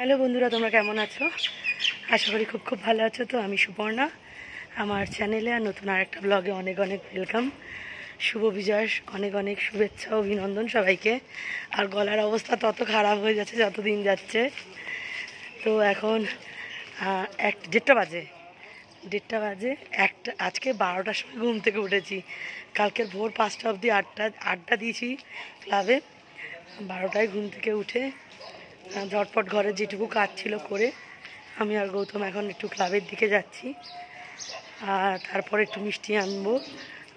Hello বন্ধুরা, তোমরা কেমন আছো? আশা করি খুব খুব ভালো আছো। তো আমি সুপর্ণা, আমার চ্যানেলে আর নতুন আরেকটা ব্লগে অনেক অনেক ওয়েলকাম। শুভ বিজয়, অনেক অনেক শুভেচ্ছা অভিনন্দন সবাইকে। আর গলার অবস্থা তত খারাপ হয়ে যাচ্ছে যত দিন যাচ্ছে। তো এখন 1:30 বাজে আজকে 12টার সময় ঘুম থেকে উঠেছি। কালকের ভোর 5টা অবধি আড্ডা দিয়েছি ক্লাবে। 12টায় ঘুম থেকে উঠে ঝটপট ঘরের যেটুকু কাজ ছিল করে আমি আর গৌতম এখন একটু ক্লাবের দিকে যাচ্ছি। আর তারপর একটু মিষ্টি আনবো,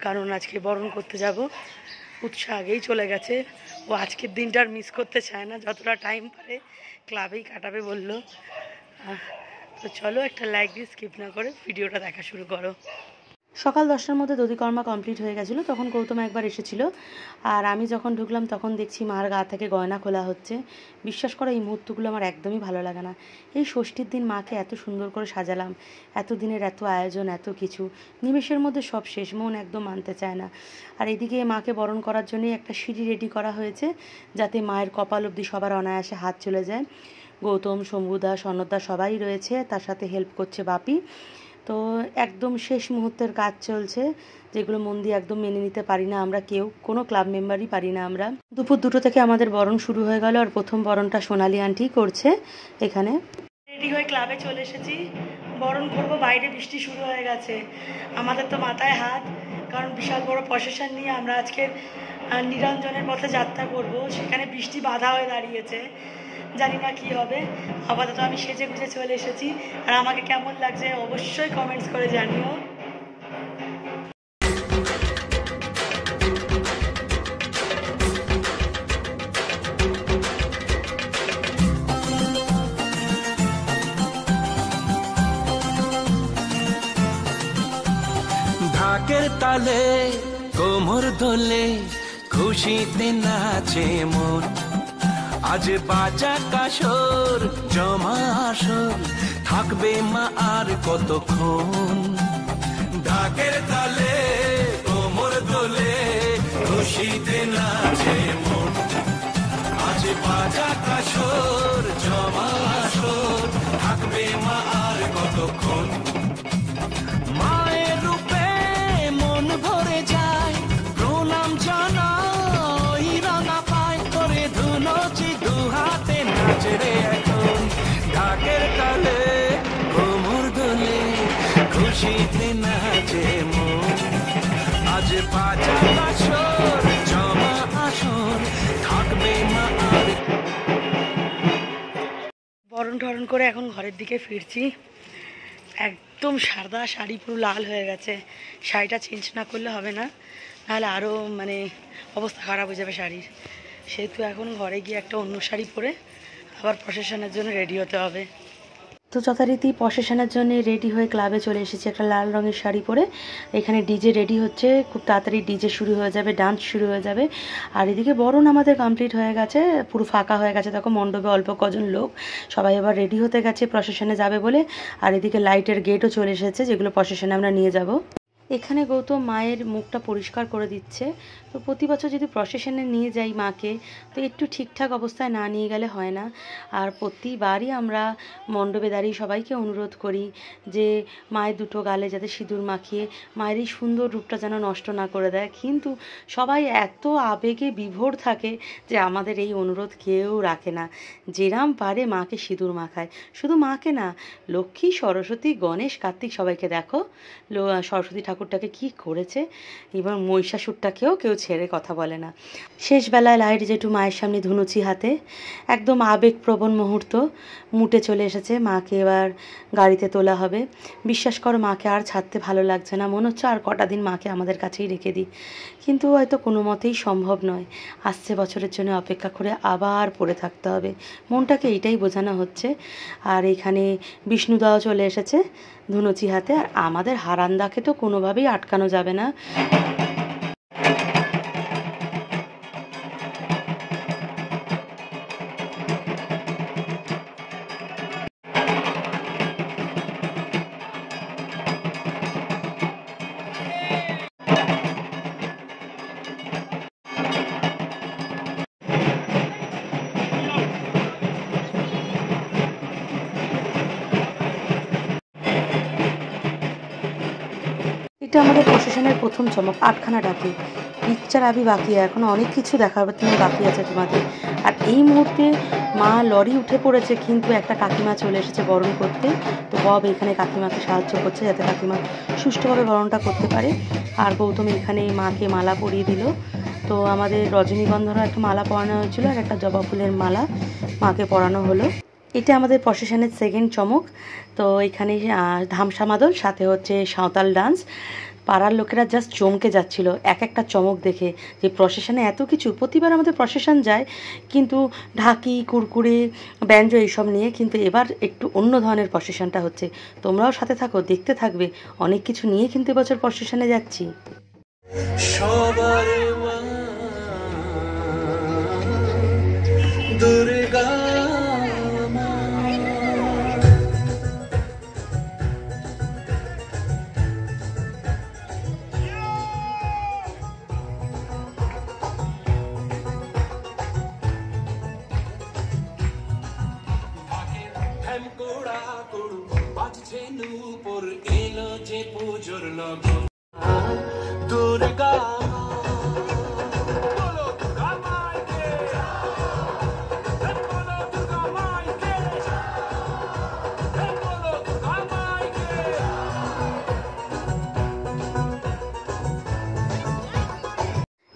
কারণ আজকে বরণ করতে যাব। উৎসাহ আগেই চলে গেছে, ও আজকের দিনটা আর মিস করতে চায় না, যতটা টাইম পারে ক্লাবেই কাটাবে বললো। তো চলো, একটা লাইক দিয়ে স্কিপ না করে ভিডিওটা দেখা শুরু করো। সকাল 10টার মধ্যে দধিকর্মা কমপ্লিট হয়ে গেছিলো। তখন গৌতম একবার এসেছিল, আর আমি যখন ঢুকলাম তখন দেখছি মার গা থেকে গয়না খোলা হচ্ছে। বিশ্বাস করো, এই মুহূর্তগুলো আমার একদমই ভালো লাগে না। এই ষষ্ঠীর দিন মাকে এত সুন্দর করে সাজালাম, এত দিনের এত আয়োজন, এত কিছু, নিমেষের মধ্যে সব শেষ, মন একদম মানতে চায় না। আর এদিকে মাকে বরণ করার জন্যই একটা সিঁড়ি রেডি করা হয়েছে, যাতে মায়ের কপাল অবধি সবার অনায়াসে হাত চলে যায়। গৌতম, শম্ভুদা, স্বর্ণদা সবাই রয়েছে, তার সাথে হেল্প করছে বাপি। তো একদম শেষ মুহূর্তের কাজ চলছে, যেগুলো মন দিয়ে একদম মেনে নিতে পারি না আমরা কেউ, কোনো ক্লাব মেম্বারই পারি না আমরা। দুপুর 2টো থেকে আমাদের বরণ শুরু হয়ে গেল, আর প্রথম বরণটা সোনালি আন্টি করছে। এখানে রেডি হয়ে ক্লাবে চলে এসেছি, বরণ করব। বাইরে বৃষ্টি শুরু হয়ে গেছে, আমাদের তো মাথায় হাত, কারণ বিশাল বড় প্রসেশন নিয়ে আমরা আজকে নিরঞ্জনের পথে যাত্রা করব। সেখানে বৃষ্টি বাধা হয়ে দাঁড়িয়েছে, জানি না কি হবে। আপাতত আমি সেজে গুজে চলে এসেছি, আর আমাকে কেমন লাগছে অবশ্যই কমেন্টস করে জানিও। ঢাকের তালে কোমর দোলে খুশিতে নাচে মন, আজ বাজা কাসর জমা আসর, থাকবে মা আর কতক্ষণ। ঢাকের তালে কোমর দোলে খুশিতে নাচে মন, আজ বাজা কাসর জমা আসর, থাকবে মা আর কতক্ষণ। মায়ের রূপে মন ভরে যায়, প্রণাম জানাই রাঙা পায় করে ধুনোচি দু হাতে নাচে রে এখন। ঢাকের তালে কোমর দোলে খুশিতে নাচে মন, আজ বাজা আসর জমা আসর, থাকবে মা আর। বরণ টরণ করে এখন ঘরের দিকে ফিরছি। একদম সাদা শাড়ি পুরো লাল হয়ে গেছে, শাড়িটা চেঞ্জ না করলে হবে না, নাহলে আরও অবস্থা খারাপ হয়ে যাবে শাড়ির। সেহেতু এখন ঘরে গিয়ে একটা অন্য শাড়ি পরে আবার প্রসেশনের জন্য রেডি হতে হবে। তো যথারীতি প্রসেশনের জন্য রেডি হয়ে ক্লাবে চলে এসেছি একটা লাল রঙের শাড়ি পরে। এখানে ডিজে রেডি হচ্ছে, খুব তাড়াতাড়ি ডিজে শুরু হয়ে যাবে, ডান্স শুরু হয়ে যাবে। আর এদিকে বরণ আমাদের কমপ্লিট হয়ে গেছে, পুরো ফাঁকা হয়ে গেছে। তখন মণ্ডপে অল্প কজন লোক, সবাই আবার রেডি হতে গেছে প্রসেশনে যাবে বলে। আর এদিকে লাইটের গেটও চলে এসেছে, যেগুলো প্রসেশনে আমরা নিয়ে যাব। এখানে গৌতম মায়ের মুখটা পরিষ্কার করে দিচ্ছে। তো প্রতি বছর যদি প্রসেশনে নিয়ে যাই মাকে, তো একটু ঠিকঠাক অবস্থায় না নিয়ে গেলে হয় না। আর প্রতিবারই আমরা মণ্ডপে দাঁড়িয়ে সবাইকে অনুরোধ করি যে মায়ের দুটো গালে যাতে সিঁদুর মাখিয়ে মায়ের এই সুন্দর রূপটা যেন নষ্ট না করে দেয়। কিন্তু সবাই এত আবেগে বিভোর থাকে যে আমাদের এই অনুরোধ কেউ রাখে না। যেরাম পারে মাকে সিঁদুর মাখায়, শুধু মাকে না, লক্ষ্মী, সরস্বতী, গণেশ, কার্তিক সবাইকে দেখো। সরস্বতী ঠাকুরটাকে কি করেছে, এবং মহিষাসুরটাকেও কেউ ছেড়ে কথা বলে না। শেষবেলায় লাইট জেঠু মায়ের সামনে ধুনুচি হাতে, একদম আবেগপ্রবণ মুহূর্ত। মুটে চলে এসেছে, মাকে এবার গাড়িতে তোলা হবে। বিশ্বাস করো, মাকে আর ছাড়তে ভালো লাগছে না, মনে হচ্ছে আর কটা দিন মাকে আমাদের কাছেই রেখে দিই। কিন্তু হয়তো কোনো মতেই সম্ভব নয়, আসছে বছরের জন্য অপেক্ষা করে আবার পড়ে থাকতে হবে, মনটাকে এইটাই বোঝানো হচ্ছে। আর এখানে বিষ্ণুদাও চলে এসেছে ধুনুচি হাতে। আর আমাদের হারান্দাকে তো কোনোভাবেই আটকানো যাবে না। এটা আমাদের প্রশাসনের প্রথম চমক, 8খানা ডাকে। পিকচার আবি বাকি, এখনও অনেক কিছু দেখার বাকি আছে তোমাদের। আর এই মুহূর্তে মা লরি উঠে পড়েছে, কিন্তু একটা কাকিমা চলে এসেছে বরণ করতে। তো বব এখানে কাকিমাকে সাহায্য করছে যাতে কাকিমা সুষ্ঠুভাবে বরণটা করতে পারে। আর গৌতম এখানে মাকে মালা পরিয়ে দিল। তো আমাদের রজনীগন্ধারও একটা মালা পরানো হয়েছিল, আর একটা জবা ফুলের মালা মাকে পরানো হলো। এটা আমাদের প্রসেশনের সেকেন্ড চমক। তো এখানে ধামসা মাদল, সাথে হচ্ছে সাঁওতাল ডান্স। পাড়ার লোকেরা জাস্ট চমকে যাচ্ছিল এক একটা চমক দেখে, যে প্রসেশনে এত কিছু। প্রতিবার আমাদের প্রসেশন যায় কিন্তু ঢাকি, কুরকুরে, ব্যঞ্জ এইসব নিয়ে, কিন্তু এবার একটু অন্য ধরনের প্রসেশনটা হচ্ছে। তোমরাও সাথে থাকো, দেখতে থাকবে। অনেক কিছু নিয়ে কিন্তু এবছর প্রসেশনে যাচ্ছি। দুর্গা বাজছে নূপুর, এলো যে পুজোর লগন। দুর্গা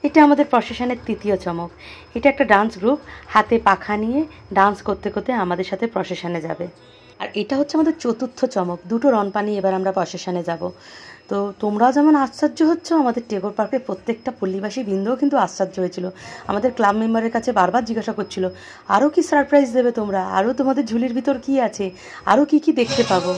এটা আমাদের প্রসেশনের তৃতীয় চমক। এটা একটা ডান্স গ্রুপ, হাতে পাখা নিয়ে ডান্স করতে করতে আমাদের সাথে প্রসেশনে যাবে। আর এটা হচ্ছে আমাদের চতুর্থ চমক, 2টো রনপা নিয়ে এবার আমরা প্রসেশনে যাব। তো তোমরাও যেমন আশ্চর্য হচ্ছ, আমাদের টেগোর পার্কের প্রত্যেকটা পল্লীবাসী বৃন্দও কিন্তু আশ্চর্য হয়েছিল। আমাদের ক্লাব মেম্বারের কাছে বারবার জিজ্ঞাসা করছিল, আরও কি সারপ্রাইজ দেবে তোমরা, আরও তোমাদের ঝুলির ভিতর কি আছে, আরও কি কি দেখতে পাবো।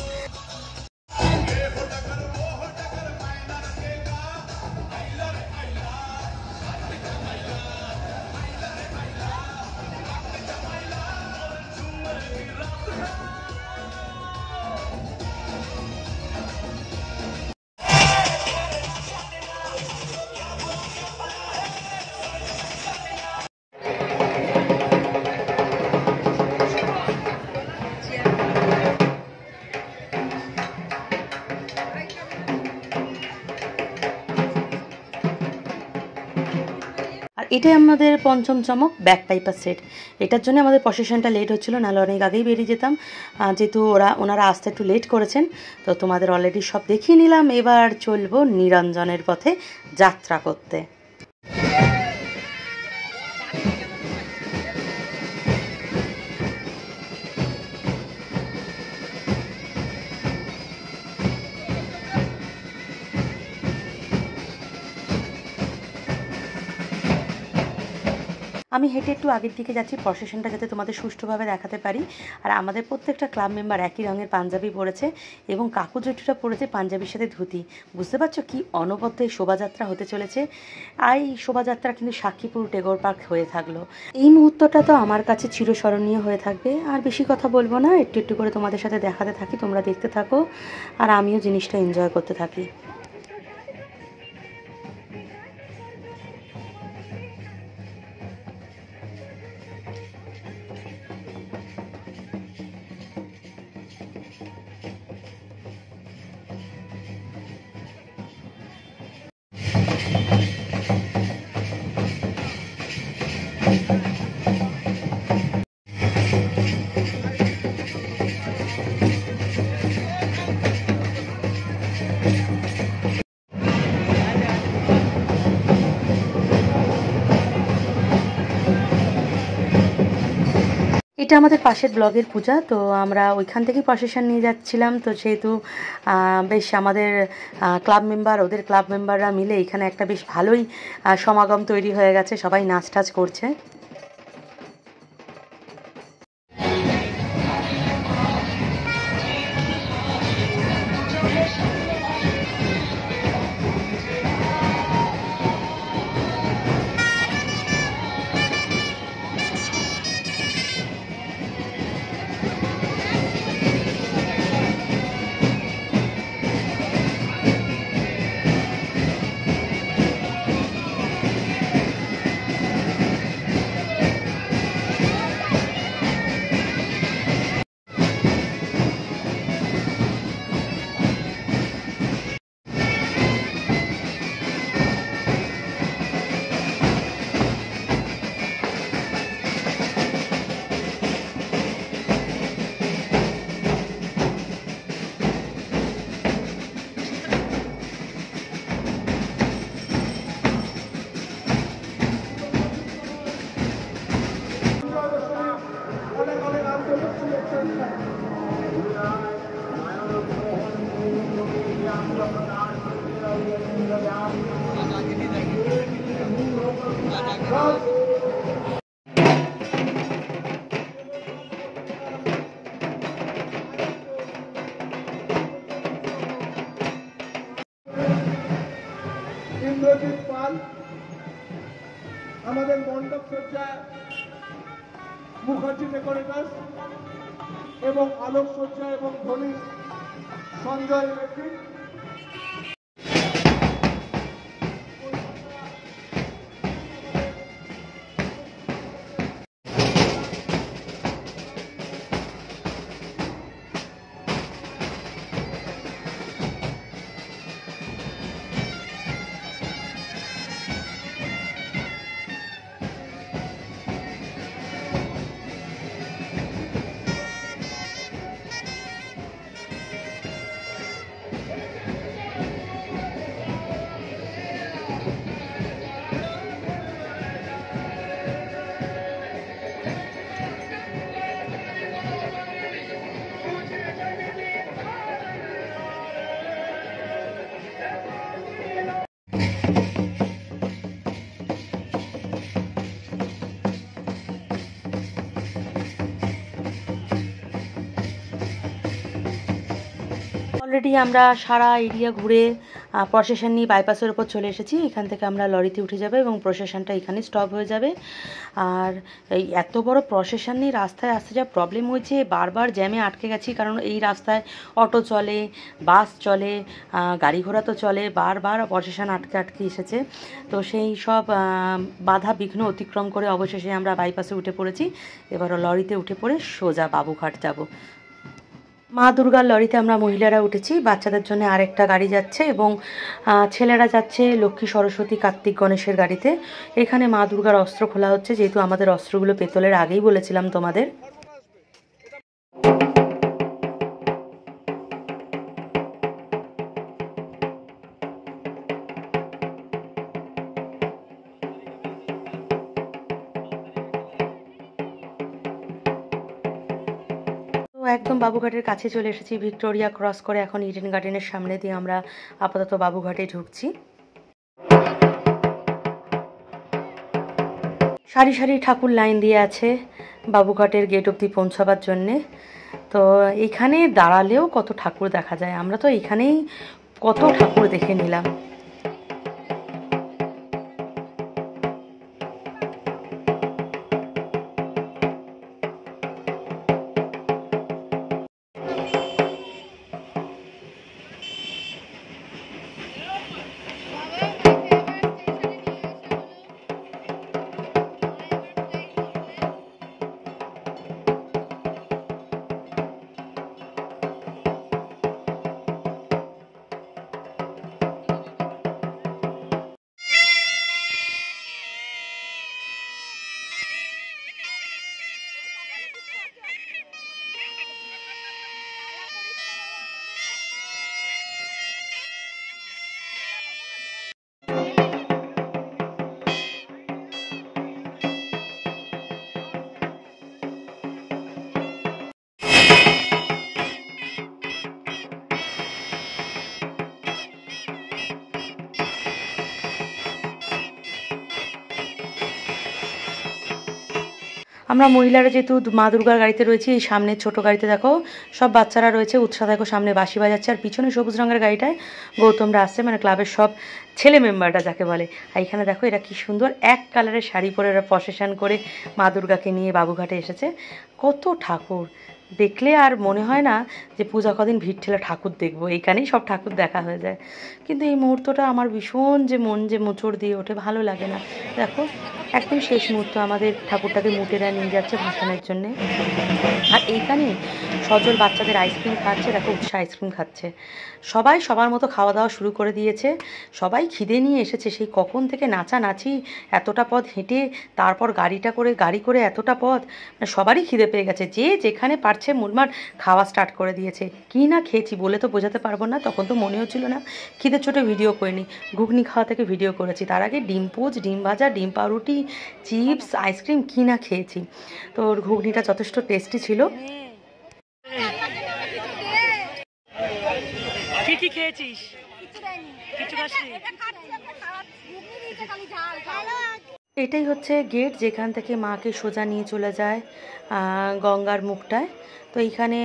আর এটাই আমাদের পঞ্চম চমক, ব্যাক পাইপার সেট। এটার জন্য আমাদের প্রসেশনটা লেট হচ্ছিলো, নাহলে অনেক আগেই বেরিয়ে যেতাম। যেহেতু ওনারা আসতে একটু লেট করেছেন, তো তোমাদের অলরেডি সব দেখিয়ে নিলাম। এবার চলবো নিরঞ্জনের পথে যাত্রা করতে। আমি হেঁটে একটু আগের দিকে যাচ্ছি, প্রসেশনটা যাতে তোমাদের সুষ্ঠুভাবে দেখাতে পারি। আর আমাদের প্রত্যেকটা ক্লাব মেম্বার একই রঙের পাঞ্জাবি পরেছে, এবং কাকু জেঠুটা পরেছে পাঞ্জাবির সাথে ধুতি। বুঝতে পারছো কি অনবদ্য এই শোভাযাত্রা হতে চলেছে। আর এই শোভাযাত্রা কিন্তু সাক্ষীপুর টেগোর পার্ক হয়ে থাকলো। এই মুহূর্তটা তো আমার কাছে চিরস্মরণীয় হয়ে থাকবে। আর বেশি কথা বলবো না, একটু একটু করে তোমাদের সাথে দেখাতে থাকি, তোমরা দেখতে থাকো আর আমিও জিনিসটা এনজয় করতে থাকি। এটা আমাদের পাশের ব্লগের পূজা, তো আমরা ওইখান থেকেই প্রসেশন নিয়ে যাচ্ছিলাম। তো সেহেতু বেশ আমাদের ক্লাব মেম্বার, ওদের ক্লাব মেম্বাররা মিলে এখানে একটা বেশ ভালোই সমাগম তৈরি হয়ে গেছে, সবাই নাচ টাচ করছে। ইন্দ্রজিৎ পাল আমাদের মণ্ডপ সজ্জা মুখার্জি ডেকোরেটার্স এবং আলোক সজ্জা এবং ধ্বনি সঞ্জয় ইলেকট্রিক। অলরেডি আমরা সারা এরিয়া ঘুরে প্রসেশন নিয়ে বাইপাসের ওপর চলে এসেছি। এখান থেকে আমরা লরিতে উঠে যাবে এবং প্রসেশনটা এখানে স্টপ হয়ে যাবে। আর এই এত বড় প্রসেশন নিয়ে রাস্তায় আসতে যা প্রবলেম হয়েছে, বারবার জ্যামে আটকে গেছি, কারণ এই রাস্তায় অটো চলে, বাস চলে, গাড়ি ঘোড়া তো চলে, বারবার প্রসেশন আটকে আটকে এসেছে। তো সেই সব বাধা বিঘ্ন অতিক্রম করে অবশেষে আমরা বাইপাসে উঠে পড়েছি। এবারও লরিতে উঠে পড়ে সোজা বাবুঘাট যাব। মা দুর্গার লরিতে আমরা মহিলারা উঠেছি, বাচ্চাদের জন্য আরেকটা গাড়ি যাচ্ছে এবং ছেলেরা যাচ্ছে লক্ষ্মী সরস্বতী কার্তিক গণেশের গাড়িতে। এখানে মা দুর্গার অস্ত্র খোলা হচ্ছে, যেহেতু আমাদের অস্ত্রগুলো পেতলের, আগেই বলেছিলাম তোমাদের। একদম বাবুঘাটের কাছে চলে এসেছি, ভিক্টোরিয়া ক্রস করে এখন ইডেন গার্ডেনের সামনে দিয়ে আমরা আপাতত বাবুঘাটে ঢুকছি। সারি সারি ঠাকুর লাইন দিয়ে আছে বাবুঘাটের গেট অবধি পৌঁছাবার জন্যে। তো এখানে দাঁড়ালেও কত ঠাকুর দেখা যায়, আমরা তো এখানেই কত ঠাকুর দেখে নিলাম। আমরা মহিলারা যেহেতু মা দুর্গার গাড়িতে রয়েছি, এই সামনের ছোট গাড়িতে দেখো সব বাচ্চারা রয়েছে, উৎসাহ দেখো সামনে বাঁশি বাজাচ্ছে, আর পিছনে সবুজ রঙের গাড়িটায় গৌতমরা আসছে, মানে ক্লাবের সব ছেলে মেম্বাররা যাকে বলে। আর এখানে দেখো এরা কি সুন্দর এক কালারের শাড়ি পরে এরা প্রসেশন করে মা দুর্গাকে নিয়ে বাবুঘাটে এসেছে। কত ঠাকুর দেখলে আর মনে হয় না যে পূজা কদিন ভিড় ঠেলে ঠাকুর দেখবো, এইখানেই সব ঠাকুর দেখা হয়ে যায়। কিন্তু এই মুহূর্তটা আমার ভীষণ যে মন যে মোচড় দিয়ে ওঠে, ভালো লাগে না। দেখো একদম শেষ মুহূর্ত, আমাদের ঠাকুরটাকে মুটেরা নিয়ে যাচ্ছে ভাসানের জন্যে। আর এইখানে সজল বাচ্চাদের আইসক্রিম খাচ্ছে, দেখো উৎসাহ আইসক্রিম খাচ্ছে। সবাই সবার মতো খাওয়া দাওয়া শুরু করে দিয়েছে, সবাই খিদে নিয়ে এসেছে। সেই কখন থেকে নাচানাচি, এতটা পথ হেঁটে তারপর গাড়ি করে এতটা পথ, মানে সবারই খিদে পেয়ে গেছে। যে যেখানে পারছে মুড়মাট খাওয়া স্টার্ট করে দিয়েছে। কী না খেয়েছি বলে তো বোঝাতে পারবো না, তখন তো মনেও ছিল না। খিদে চোটে ভিডিও করিনি, ঘুগনি খাওয়া থেকে ভিডিও করেছি। তার আগে ডিম পোচ, ডিম ভাজা, ডিম পাউরুটি, চিপস, আইসক্রিম কী না খেয়েছি। তো ঘুগনিটা যথেষ্ট টেস্টি ছিল। কি কি খেয়েছিস? কিছু খাসনি? এটাই হচ্ছে গেট, যেখান থেকে মাকে সোজা নিয়ে চলে যায় গঙ্গার মুখটায়। তো এইখানে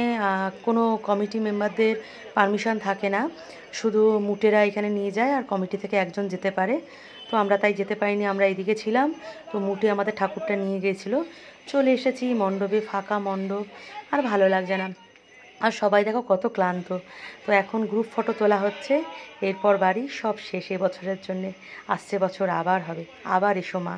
কোনো কমিটি মেম্বারদের পারমিশন থাকে না, শুধু মুটেরা এখানে নিয়ে যায় আর কমিটি থেকে একজন যেতে পারে। তো আমরা তাই যেতে পারিনি, আমরা এইদিকে ছিলাম। তো মুটে আমাদের ঠাকুরটা নিয়ে গিয়েছিল। চলে এসেছি মণ্ডপে, ফাঁকা মণ্ডপ, আর ভালো লাগছে না। আর সবাই দেখো কত ক্লান্ত। তো এখন গ্রুপ ফটো তোলা হচ্ছে, এরপর বাড়ি, সব শেষ এবছরের জন্যে। আসছে বছর আবার হবে, আবার এসো মা।